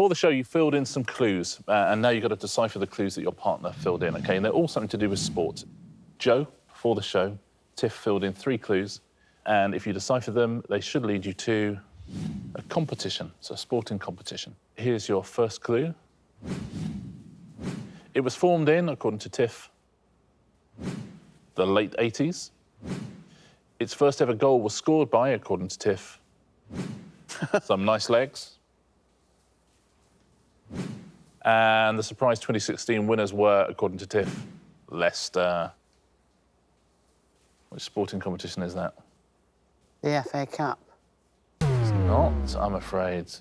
before the show, you filled in some clues, and now you've got to decipher the clues that your partner filled in, OK? And they're all something to do with sport. Joe, before the show, Tiff filled in 3 clues, and if you decipher them, they should lead you to a competition, so a sporting competition. Here's your first clue. It was formed in, according to Tiff, the late 80s. Its first ever goal was scored by, according to Tiff, some nice legs. And the surprise 2016 winners were, according to Tiff, Leicester. Which sporting competition is that? The FA Cup. It's not, I'm afraid.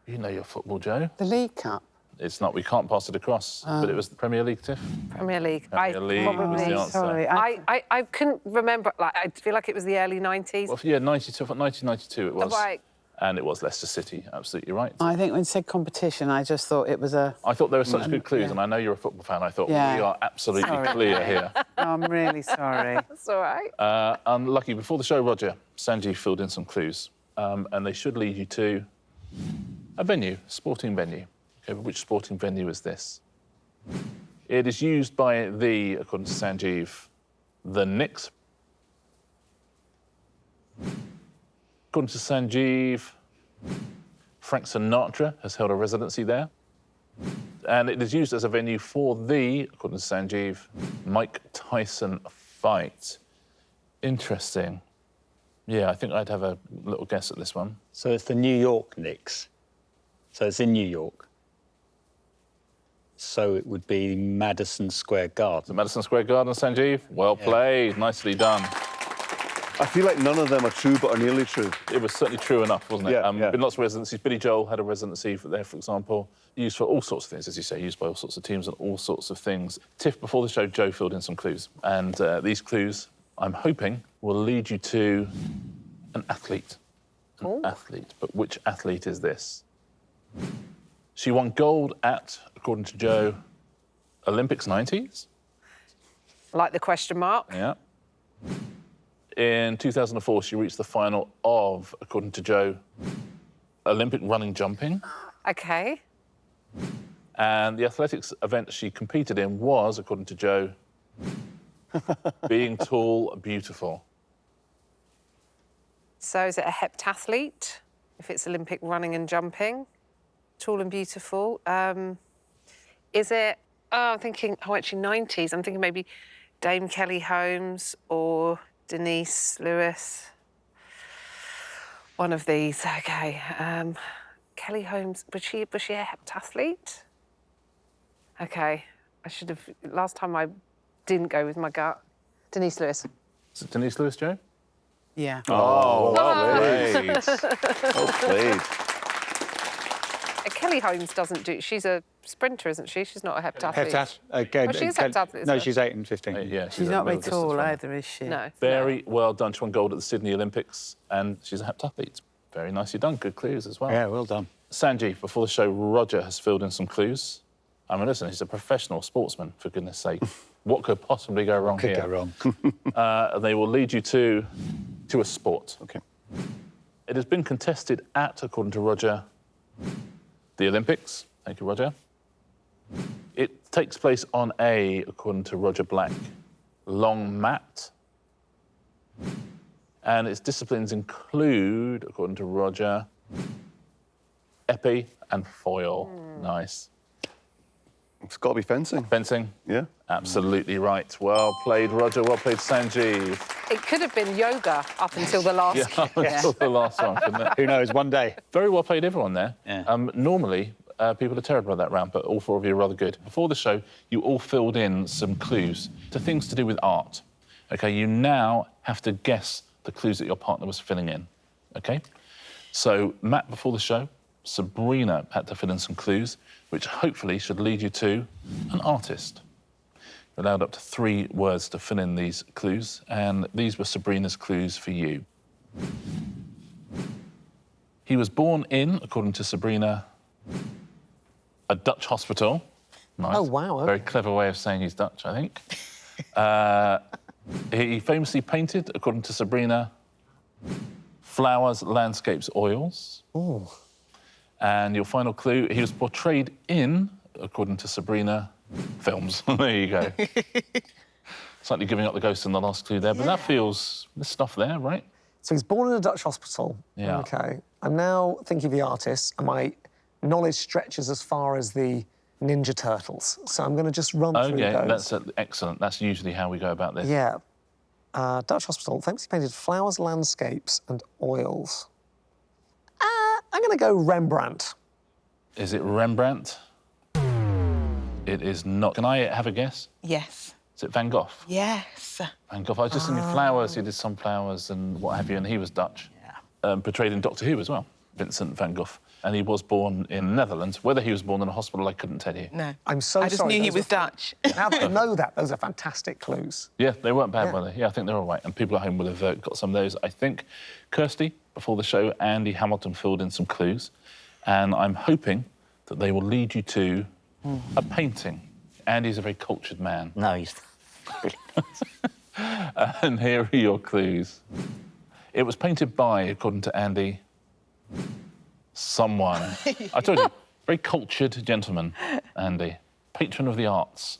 You know your football, Joe. The League Cup. It's not. We can't pass it across. But it was the Premier League, Tiff. Premier League. Premier League was the answer. Sorry, I couldn't remember. Like, I feel like it was the early 90s. Well, yeah, 1992 it was. Right. And it was Leicester City, absolutely right. I think when you said competition, I just thought it was a... I thought there were such good clues, and I know you're a football fan. I thought we are absolutely clear here. No, I'm really sorry. That's all right. Unlucky. Before the show, Roger, Sanjeev filled in some clues, and they should lead you to a venue, sporting venue. Okay, but which sporting venue is this? It is used by the, according to Sanjeev, the Knicks. According to Sanjeev, Frank Sinatra has held a residency there. And it is used as a venue for the, according to Sanjeev, Mike Tyson fight. Interesting. Yeah, I think I'd have a little guess at this one. So it's the New York Knicks. So it's in New York. So it would be Madison Square Garden. The Madison Square Garden, Sanjeev. Well played, nicely done. I feel like none of them are true, but are nearly true. It was certainly true enough, wasn't it? Yeah, Been lots of residencies. Billy Joel had a residency there, for example. Used for all sorts of things, as you say, used by all sorts of teams and all sorts of things. Tiff, before the show, Joe filled in some clues. And these clues, I'm hoping, will lead you to an athlete. An athlete. But which athlete is this? She won gold at, according to Joe, Olympics 90s. Like the question mark. Yeah. In 2004, she reached the final of, according to Joe, Olympic running jumping. OK. And the athletics event she competed in was, according to Joe, being tall, beautiful. So is it a heptathlete, if it's Olympic running and jumping? Tall and beautiful. Is it, I'm thinking, actually 90s. I'm thinking maybe Dame Kelly Holmes or Denise Lewis. One of these, OK. Kelly Holmes, was she a heptathlete? OK, I should have, last time I didn't go with my gut. Denise Lewis. Is it Denise Lewis, Joe? Yeah. Oh, well played. Well played. Kelly Holmes doesn't do... She's a sprinter, isn't she? She's not a heptathlete. Okay. Oh, she's a heptathlete. No, she's 8 and 15. Yeah, She's not very tall either, is she? No. Very well done. She won gold at the Sydney Olympics, and she's a heptathlete. Very nicely done. Good clues as well. Yeah, well done. Sanjeev, before the show, Roger has filled in some clues. I mean, listen, he's a professional sportsman, for goodness sake. What could possibly go wrong here? Could go wrong. They will lead you to a sport. OK. It has been contested at, according to Roger, the Olympics. Thank you, Roger. It takes place on a, according to Roger Black, long mat. And its disciplines include, according to Roger, épée and foil. Nice. It's got to be fencing. Fencing? Yeah. Absolutely right. Well played, Roger. Well played, Sanjeev. It could have been yoga up until the last... Yeah, until the last one, couldn't it? Who knows, one day. Very well played, everyone there. Yeah. Normally, people are terrible at that round, but all 4 of you are rather good. Before the show, you all filled in some clues to things to do with art. OK, you now have to guess the clues that your partner was filling in. OK? So, Matt, before the show, Sabrina had to fill in some clues, which hopefully should lead you to an artist. You're allowed up to 3 words to fill in these clues, and these were Sabrina's clues for you. He was born in, according to Sabrina, a Dutch hospital. Nice. Oh, wow. Very clever way of saying he's Dutch, I think. He famously painted, according to Sabrina, flowers, landscapes, oils. Ooh. And your final clue, he was portrayed in, according to Sabrina, films. There you go. Slightly giving up the ghost in the last clue there, but that feels... There's stuff there, right? So he's born in a Dutch hospital. Yeah. OK. I'm now thinking of the artist, and my knowledge stretches as far as the Ninja Turtles. So I'm going to just run through those. OK, that's excellent. That's usually how we go about this. Yeah. Dutch hospital, famously painted flowers, landscapes and oils. I'm going to go Rembrandt. Is it Rembrandt? It is not. Can I have a guess? Yes. Is it Van Gogh? Yes. Van Gogh. I was just thinking flowers. He did sunflowers and what have you, and he was Dutch. Yeah. Portrayed in Doctor Who as well, Vincent van Gogh. And he was born in the Netherlands. Whether he was born in a hospital, I couldn't tell you. No. I'm so sorry. I just knew he those was are- Dutch. Now that I know that, those are fantastic clues. Yeah, they weren't bad, Yeah. were they? Yeah, I think they're all right. And people at home will have got some of those, I think. Kirsty, before the show, Andy Hamilton filled in some clues. And I'm hoping that they will lead you to a painting. Andy's a very cultured man. No, he's... And here are your clues. It was painted by, according to Andy, someone. I told you, very cultured gentleman, Andy. Patron of the arts.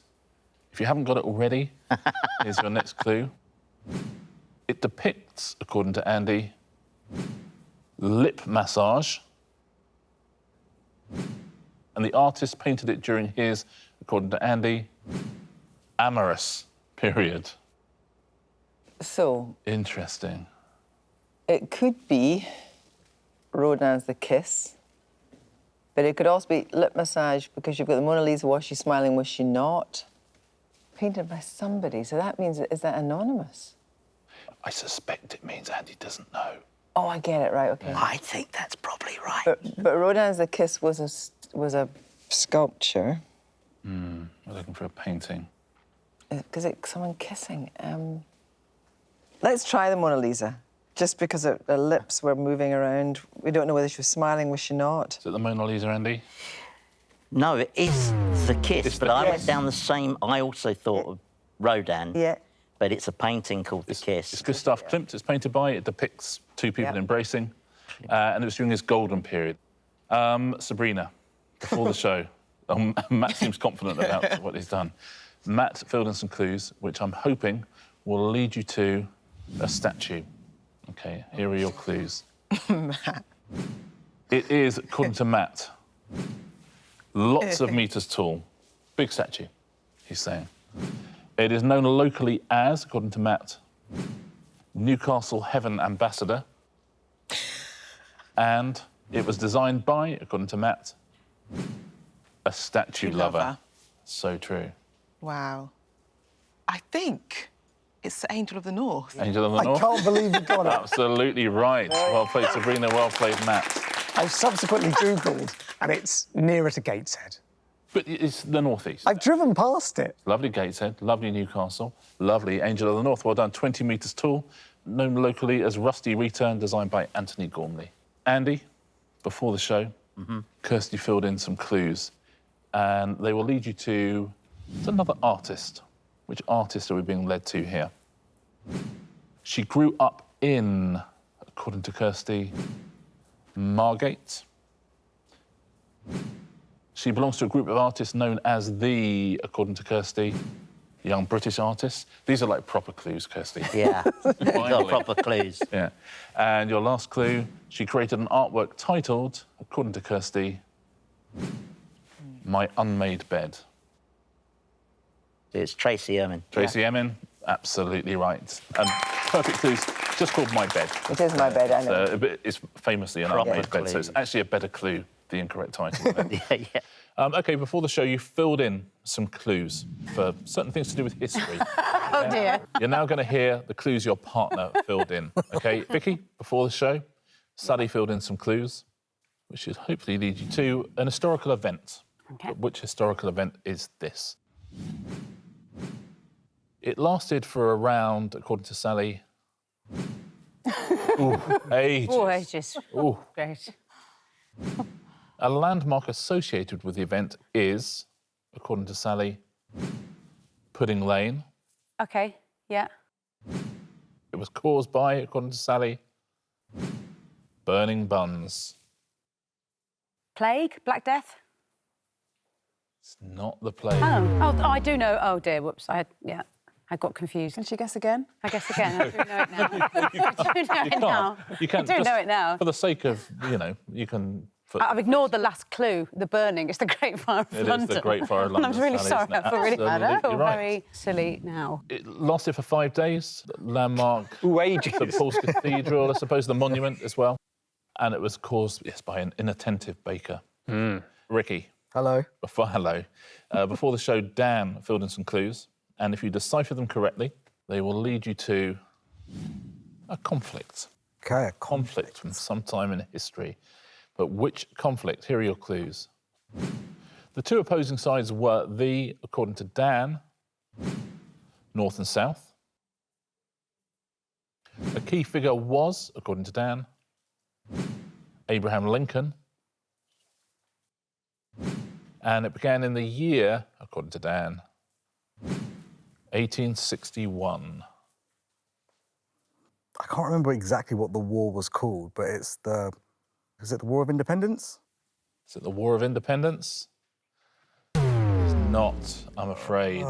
If you haven't got it already, here's your next clue. It depicts, according to Andy, lip massage. And the artist painted it during his, according to Andy, amorous period. So Interesting. it could be Rodin's The Kiss, but it could also be lip massage because you've got the Mona Lisa, was she smiling, was she not? Painted by somebody, so that means, is that anonymous? I suspect it means Andy doesn't know. Oh, I get it, right, OK. I think that's probably right. But Rodin's The Kiss was a sculpture. We're looking for a painting. Is it someone kissing? Let's try the Mona Lisa, just because her lips were moving around. We don't know whether she was smiling, was she not? Is it the Mona Lisa, Andy? No, it is The Kiss, It's but The I Kiss. went down the same... I also thought of Rodin, Yeah. but it's a painting called The Kiss. It's good stuff. Klimt, it's painted by, it depicts two people Yeah. embracing, and it was during his golden period. Sabrina, before the show, Matt seems confident about what he's done. Matt filled in some clues, which I'm hoping will lead you to a statue. OK, here are your clues. Matt. It is, according to Matt, lots of metres tall. Big statue, he's saying. It is known locally as, according to Matt, Newcastle Heaven Ambassador. And it was designed by, according to Matt, a statue lover. So true. Wow. I think it's the Angel of the North. Angel of the I North? can't believe you got it. Absolutely right. Well played, Sabrina. Well played, Matt. I've subsequently Googled, and it's nearer to Gateshead. But it's the northeast. I've driven past it. Lovely Gateshead, lovely Newcastle, lovely Angel of the North. Well done, 20 metres tall, known locally as Rusty Return, designed by Anthony Gormley. Andy, before the show, Kirsty filled in some clues, and they will lead you to another artist. Which artist are we being led to here? She grew up in, according to Kirsty, Margate. She belongs to a group of artists known as the, according to Kirsty, Young British Artists. These are like proper clues, Kirsty. Yeah, got Finally. proper clues. Yeah. And your last clue, she created an artwork titled, according to Kirsty, My Unmade Bed. It's Tracy Emin. Tracy Emin, absolutely right. And perfect clues, just called My Bed. It is my bed, I know. But it's famously an Proper unmade bed, so it's clue. actually a better clue, the incorrect title. Yeah. OK, before the show, you filled in some clues for certain things to do with history. Oh, dear. You're now going to hear the clues your partner filled in. OK, Vicky, before the show, Sally filled in some clues, which should hopefully lead you to an historical event. OK. But which historical event is this? It lasted for around, according to Sally, ages. Oh, ages. Ooh. Great. A landmark associated with the event is, according to Sally, Pudding Lane. OK, yeah. It was caused by, according to Sally, burning buns. Plague? Black Death? It's not the plague. Oh, I do know. Oh, dear, whoops. I got confused. Can she guess again? I guess again. I do know it now. I do know it now. You can't. I do just know it now. For the sake of, you can... I've ignored the last clue, the burning. It's the Great Fire of London. It is the Great Fire of London. I'm really Sally, sorry. isn't it? I feel really bad. I Absolutely feel right. very silly now. It lasted for 5 days. Landmark. Ooh, ages. St Paul's Cathedral, I suppose, the monument as well. And it was caused, yes, by an inattentive baker. Ricky. Hello. Before the show, Dan filled in some clues. And if you decipher them correctly, they will lead you to a conflict. Okay, a Conflict from some time in history. But which conflict? Here are your clues. The two opposing sides were according to Dan, North and South. A key figure was, according to Dan, Abraham Lincoln. And it began in the year, according to Dan, 1861. I can't remember exactly what the war was called, but it's the... Is it the War of Independence? Is it the War of Independence? It's not, I'm afraid.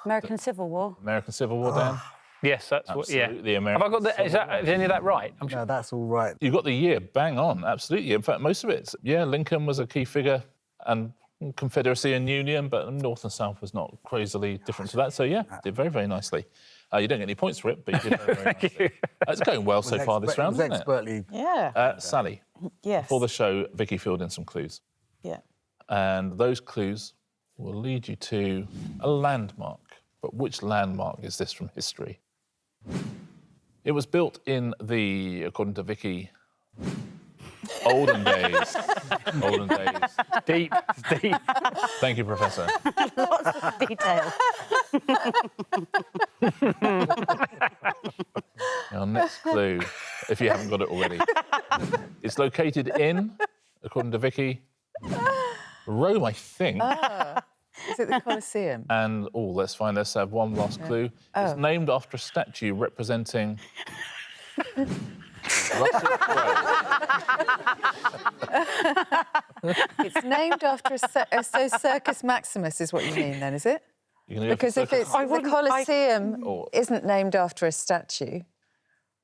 American Civil War. American Civil War, Dan? Yes, that's what. Yeah. Absolutely, American Have I got the? Is any of that right? I'm No, that's all right. You got the year bang on, absolutely. In fact, most of it, Lincoln was a key figure and Confederacy and Union, but North and South was not crazily different to that. So, did very, very nicely. You don't get any points for it, but you did very, very nicely. It's going well so far this round, isn't it? Expertly. Yeah. Sally, Yes. before the show, Vicky filled in some clues. Yeah. And those clues will lead you to a landmark. But which landmark is this from history? It was built in the, according to Vicky, olden days. Olden days. deep. Thank you, Professor. Lots of detail. Our next clue, if you haven't got it already. It's located in, according to Vicky, Rome, I think. Is it the Colosseum? And, let's have one last clue. It's named after a statue representing Russell Crowe. It's named after so Circus Maximus is what you mean then, is it? You're gonna go for Because if circus- it's the Colosseum Or- isn't named after a statue,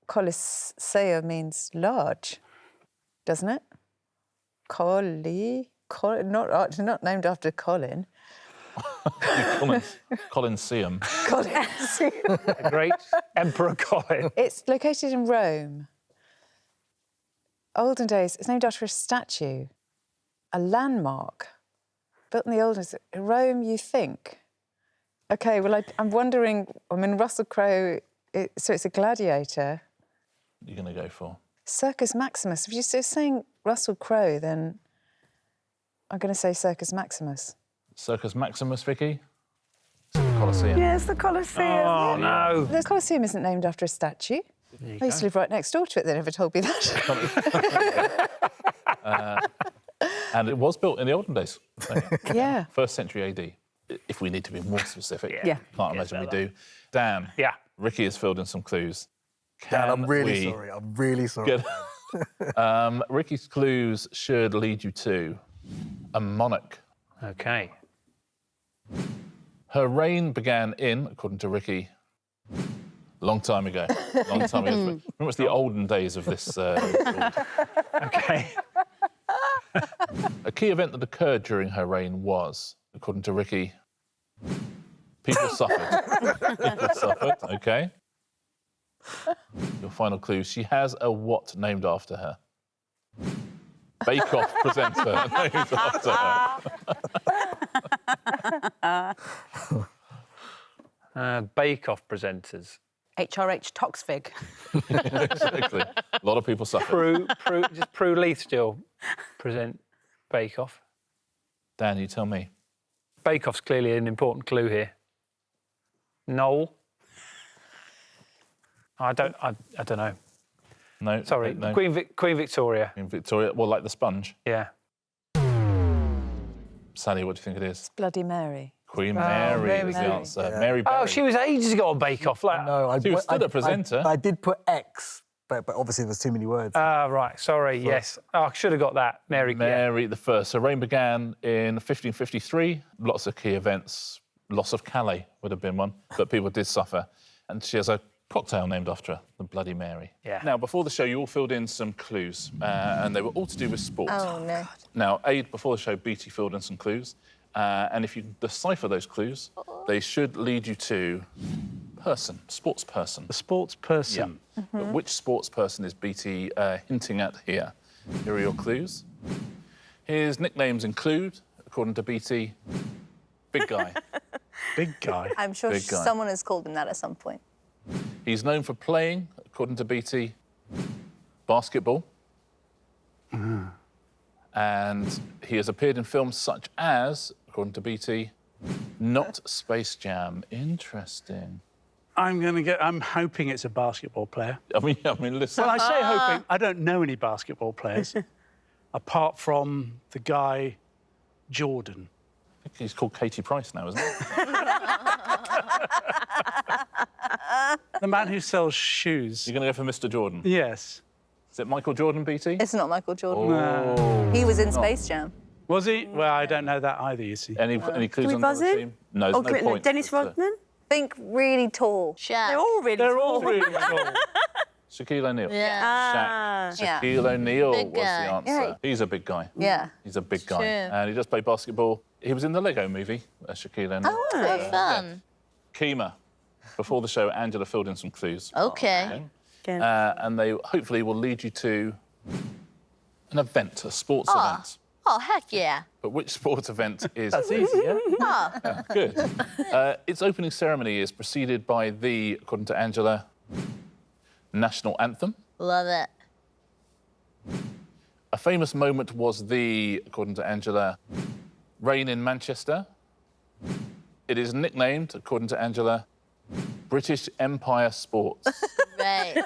Colosseo means large, doesn't it? Not named after Colin. Colosseum. Colosseum. Great Emperor Colin. It's located in Rome. Olden days, it's named after a statue, a landmark, built in the olden days. Rome, you think? OK, well, I'm wondering, Russell Crowe, so it's a gladiator. You're going to go for? Circus Maximus. If you're saying Russell Crowe, then I'm going to say Circus Maximus. Circus Maximus, Vicky? It's the Colosseum. Yes, the Colosseum. Oh, no. The Colosseum isn't named after a statue. I used to live right next door to it. They never told me that. And it was built in the olden days. Yeah. 1st century AD, if we need to be more specific. Yeah. Can't imagine we do. Dan. Yeah. Ricky has filled in some clues. Dan, I'm really we sorry. I'm really sorry. get- Ricky's clues should lead you to a monarch. Okay. Her reign began in, according to Ricky, long time ago. Long time ago. Remember, it's the olden days of this. Okay. A key event that occurred during her reign was, according to Ricky, people suffered. People suffered, OK. Your final clue, she has a what named after her? Bake Off presenter named after her. Bake Off presenters. HRH Toxvig. Exactly. A lot of people suffered. Does Prue Leith still present Bake Off? Dan, you tell me. Bake Off's clearly an important clue here. Noel. I don't know. No. Sorry, No. Queen Victoria. Queen Victoria. Well, like the sponge. Yeah. Sally, what do you think it is? Bloody Mary. Queen Mary Mary is the Mary. answer. Yeah. Mary Berry. Oh, she was ages ago on Bake Off. Like, No, She was still a presenter. I did put X but obviously there's too many words. Ah, right. Sorry. Yes. Oh, I should have got that. Mary. Mary the First. So reign began in 1553. Lots of key events. Loss of Calais would have been one, but people did suffer. And she has a cocktail named after her, the Bloody Mary. Yeah. Now, before the show, you all filled in some clues, and they were all to do with sport. Oh, no. Now, Aid, before the show, Beatty filled in some clues, and if you decipher those clues, they should lead you to person, sports person. A sports person. Yeah. But which sports person is Beatty hinting at here? Here are your clues. His nicknames include, according to Beatty, Big Guy. Big guy. I'm sure Big guy. someone has called him that at some point. He's known for playing, according to Beatty, basketball. And he has appeared in films such as, according to Beatty, not Space Jam. Interesting. I'm hoping it's a basketball player. I mean, listen. Well, I say hoping. I don't know any basketball players, apart from the guy Jordan. I think he's called Katie Price now, isn't he? The man who sells shoes. You're going to go for Mr. Jordan? Yes. Is it Michael Jordan, Beatty? It's not Michael Jordan. Oh. He was in Space Jam. Was he? Well, I don't know that either, you see. Any clues we on the buzz other in? team? No, there's no point. Dennis Rodman? Think really tall. Shaq. They're all really They're all really tall. Shaquille O'Neal. Yeah. Shaq. Yeah. Shaquille O'Neal Big was the guy. answer. Yeah. He's a big guy. Yeah. He's a big guy. true. And he does play basketball. He was in the Lego movie, Shaquille O'Neal. Oh, Oh, fun. Kima. Before the show, Angela filled in some clues. Okay. And they hopefully will lead you to an event, a sports event. Oh, heck yeah. But which sports event is... That's easy, yeah? Yeah, good. Its opening ceremony is preceded by the, according to Angela, national anthem. Love it. A famous moment was the, according to Angela, rain in Manchester. It is nicknamed, according to Angela, British Empire Sports. Great.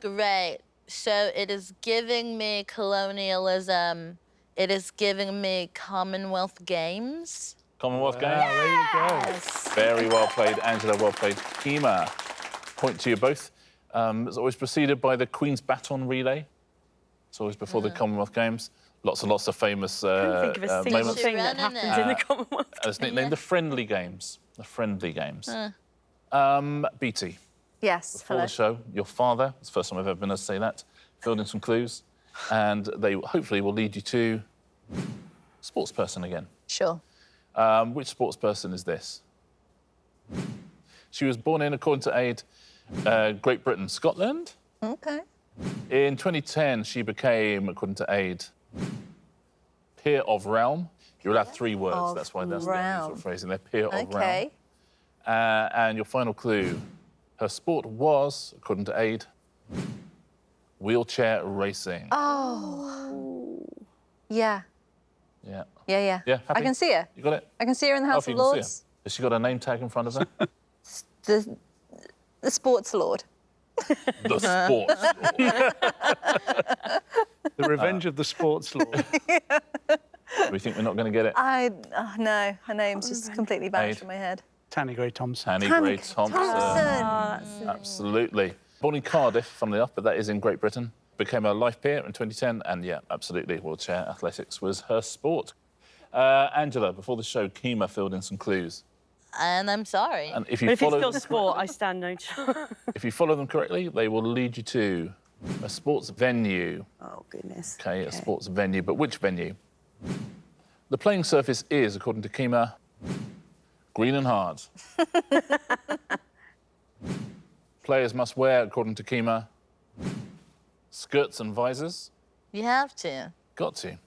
Great. So it is giving me colonialism. It is giving me Commonwealth Games. Commonwealth Games. There you go. Very well played, Angela, well played. Kima, point to you both. It's always preceded by the Queen's Baton Relay. It's always before the Commonwealth Games. Lots and lots of famous think of a single moments. thing that Running happens in the Commonwealth. And it's nicknamed the Friendly Games. The Friendly Games. Beatty, Yes, before hello. the show, your father, it's the first time I've ever been able to say that, filled in some clues, and they hopefully will lead you to sports person again. Sure. Which sports person is this? She was born in, according to Aid, Great Britain, Scotland. Okay. In 2010, she became, according to Aid, peer of realm. You'll have 3 words, Of that's why that's the realm. unusual phrasing. They're peer of realm. Okay. And your final clue, her sport was, according to Aid, wheelchair racing. Oh. Yeah. Yeah. Yeah. Yeah, I happy? can see her. You got it? I can see her in the Oh, House if of you can see Lords. her. Has she got a name tag in front of her? The Sports Lord. The sports. The Revenge of the Sports Lord. We think we're not going to get it. No, her name's just completely vanished from my head. Tanny Gray Thompson. Annie Gray Thompson. Absolutely. Born in Cardiff, funnily enough, but that is in Great Britain. Became a life peer in 2010, and yeah, absolutely, wheelchair athletics was her sport. Angela, before the show, Kima filled in some clues. And I'm sorry. And if you follow them, sport, I stand no chance. if you follow them correctly, they will lead you to a sports venue. Oh, goodness. Okay, a sports venue, but which venue? The playing surface is, according to Kima, green and hard. Players must wear, according to Kima, skirts and visors. You have to. Got to.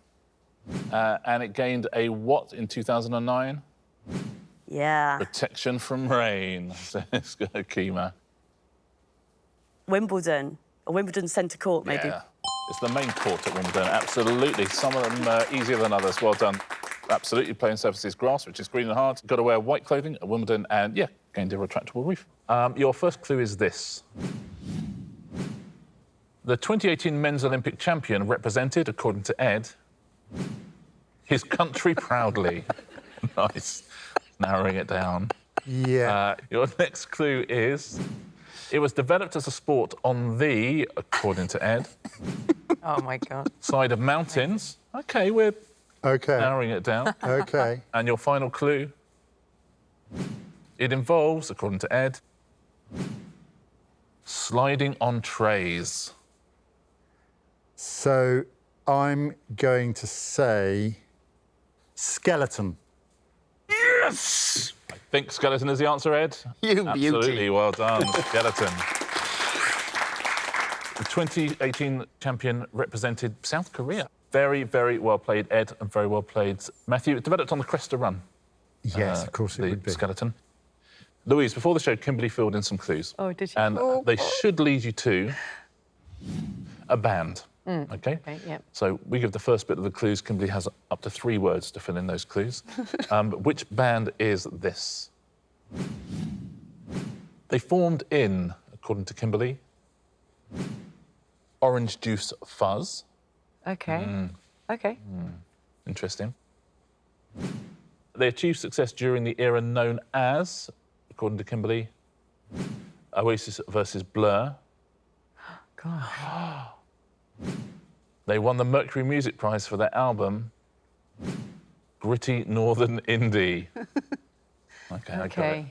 And it gained a what in 2009? Yeah. Protection from rain, says Kima. Wimbledon. Or Wimbledon Centre Court, maybe. Yeah. It's the main court at Wimbledon, absolutely. Some of them easier than others. Well done. Absolutely. Playing surface is grass, which is green and hard. Got to wear white clothing at Wimbledon, and yeah, gained a retractable roof. Your first clue is this. The 2018 men's Olympic champion represented, according to Ed, his country proudly. Nice. Narrowing it down. Yeah. Your next clue is It was developed as a sport on the, according to Ed, Oh, my God. side of mountains. OK, we're narrowing it down. OK. And your final clue? It involves, according to Ed, sliding on trays. So I'm going to say skeleton. Yes! I think skeleton is the answer, Ed. You Absolutely, beauty. well done, skeleton. The 2018 champion represented South Korea. Very, very well played, Ed, and very well played, Matthew. It developed on the Cresta Run. Yes, of course it would be. The skeleton. Louise, before the show, Kimberly filled in some clues. Oh, did she? And they should lead you to a band. OK? Yep. So we give the first bit of the clues. Kimberly has up to 3 words to fill in those clues. Which band is this? They formed in, according to Kimberly, Orange Juice Fuzz. OK. OK. Interesting. They achieved success during the era known as, according to Kimberly, Oasis versus Blur. Gosh. They won the Mercury Music Prize for their album, Gritty Northern Indie. OK, I got it.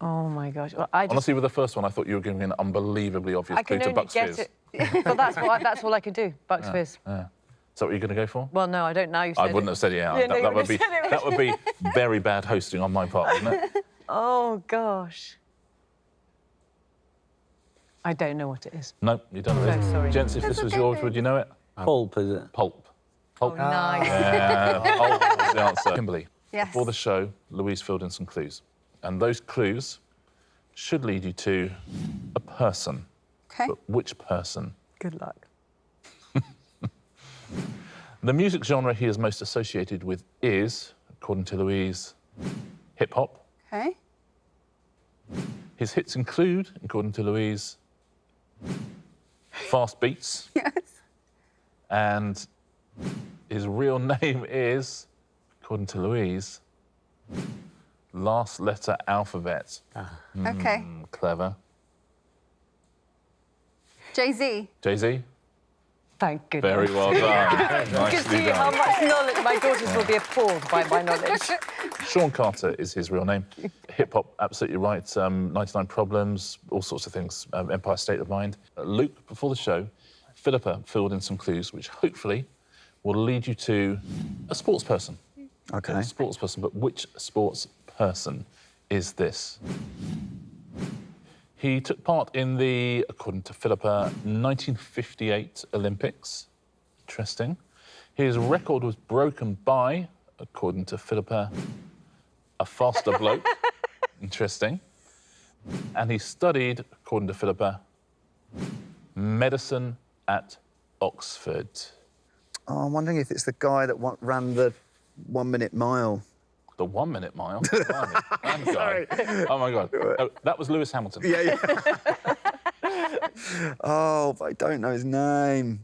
Oh, my gosh. Well, I just... Honestly, with the first one, I thought you were giving an unbelievably obvious I clue can to only Bucks guess Fizz. it. Well, that's all I could do, Bucks Fizz. Yeah. Is that what you're going to go for? Well, no, I don't know. You said I wouldn't have said it. Yeah, Yeah, no, you that wouldn't have said it. that would be very bad hosting on my part, wouldn't it? Oh, gosh. I don't know what it is. No, you don't know it. So sorry. Gents, if this was yours, would you know it? Pulp, is it? Pulp. Pulp. Oh, nice. Yeah, pulp was the answer. Kimberly, Yes. before the show, Louise filled in some clues. And those clues should lead you to a person. Okay. But which person? Good luck. The music genre he is most associated with is, according to Louise, hip-hop. Okay. His hits include, according to Louise, fast beats. Yes. And his real name is, according to Louise, last letter alphabet. Okay. Clever. Jay-Z. Jay-Z? Thank goodness. Very well done. You can Nicely see how done. much knowledge my daughters will be appalled by my knowledge. Sean Carter is his real name. Hip-hop, absolutely right. 99 Problems, all sorts of things. Empire State of Mind. Luke, before the show, Philippa filled in some clues, which hopefully will lead you to a sports person. OK. A sports person, but which sports person is this? He took part in the, according to Philippa, 1958 Olympics. Interesting. His record was broken by, according to Philippa, a faster bloke. Interesting. And he studied, according to Philippa, medicine at Oxford. Oh, I'm wondering if it's the guy that ran the 1 minute mile. The 1 minute mile? Sorry. Oh, my God. Oh, that was Lewis Hamilton. Yeah. Oh, but I don't know his name.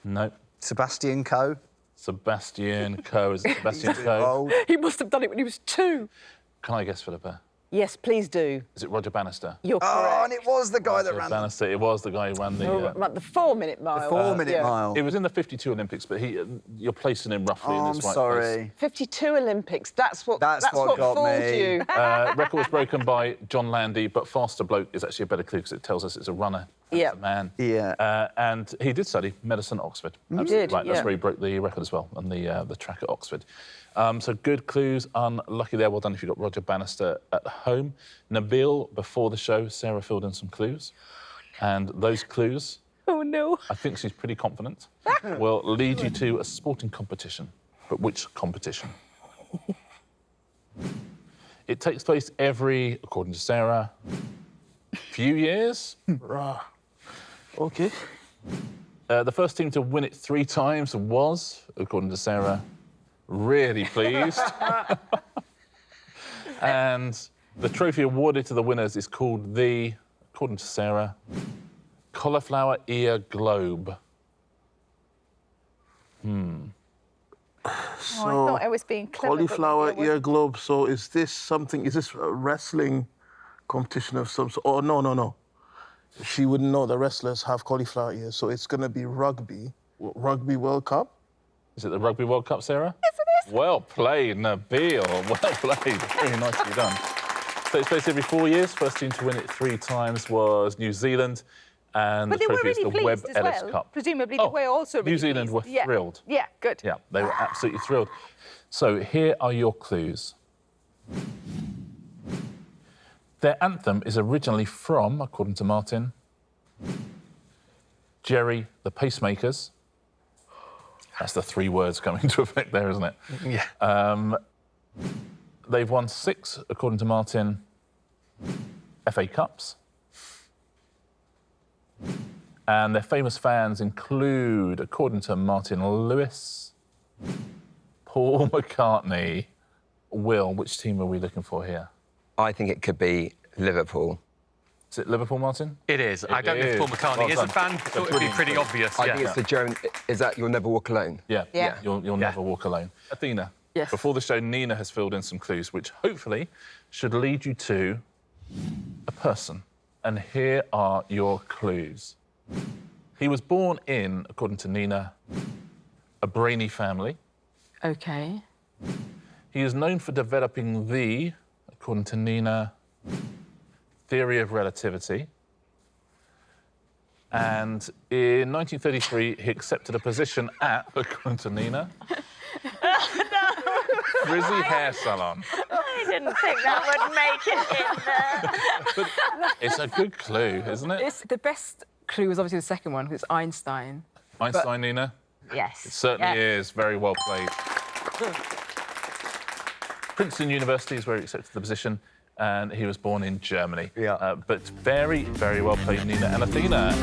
No. Sebastian Coe. Sebastian Coe. Is it Sebastian Coe? Old. He must have done it when he was 2. Can I guess, Philippa? Yes, please do. Is it Roger Bannister? You're correct. Oh, and it was the guy that ran Bannister. It was the guy who ran the... the 4 minute mile. the 4 minute mile. It was in the 52 Olympics, but you're placing him roughly in Oh, his I'm right sorry. 52 Olympics. That's what what got fooled me. you. place. Record was broken by John Landy, but faster bloke is actually a better clue because it tells us it's a runner. Yeah. It's a man. Yeah. And he did study medicine at Oxford. He Absolutely did, right. That's yeah. where he broke the record as well on the track at Oxford. So good clues. Unlucky there. Well done if you got Roger Bannister at home. Nabil, before the show, Sarah filled in some clues. And those clues, Oh, no. I think she's pretty confident, will lead you to a sporting competition. But which competition? It takes place every, according to Sarah, few years. OK. The first team to win it 3 times was, according to Sarah, really pleased. And the trophy awarded to the winners is called the, according to Sarah, Cauliflower Ear Globe. I thought I was being clever. Cauliflower ear globe. So is this something? Is this wrestling competition of some sort. Oh, no. She wouldn't know the wrestlers have cauliflower ears, so it's going to be rugby. Rugby World Cup? Is it the Rugby World Cup, Sarah? Yes, it is. Well played, Nabil. Well played. Very nicely done. Takes place every 4 years. First team to win it 3 times was New Zealand. And But the they were trophy is really the Webb pleased as Ellis well. Cup. Presumably they were also really New Zealand pleased. were thrilled. Yeah, good. Yeah, they were absolutely thrilled. So here are your clues. Their anthem is originally from, according to Martin, Jerry the Pacemakers. That's the 3 words coming into effect there, isn't it? Yeah. They've won 6, according to Martin, FA Cups. And their famous fans include, according to Martin Lewis, Paul McCartney. Will, which team are we looking for here? I think it could be Liverpool. Is it Liverpool, Martin? It is. I don't know if Paul McCartney is a fan. Thought it'd be pretty obvious. I think it's the German. Is that You'll Never Walk Alone? Yeah. You'll never walk alone. Athena. Yes. Before the show, Nina has filled in some clues, which hopefully should lead you to a person. And here are your clues. He was born in, according to Nina, a brainy family. OK. He is known for developing the, according to Nina, theory of relativity. And in 1933, he accepted a position at, according to Nina, Frizzy Hair Salon. I didn't think that would make it in there. But it's a good clue, isn't it? It's the best clue was obviously the second one, because it's Einstein. Einstein, Nina? Yes. It certainly is. Very well played. Princeton University is where he accepted the position, and he was born in Germany. Yeah. But very, very well played, Nina and Athena.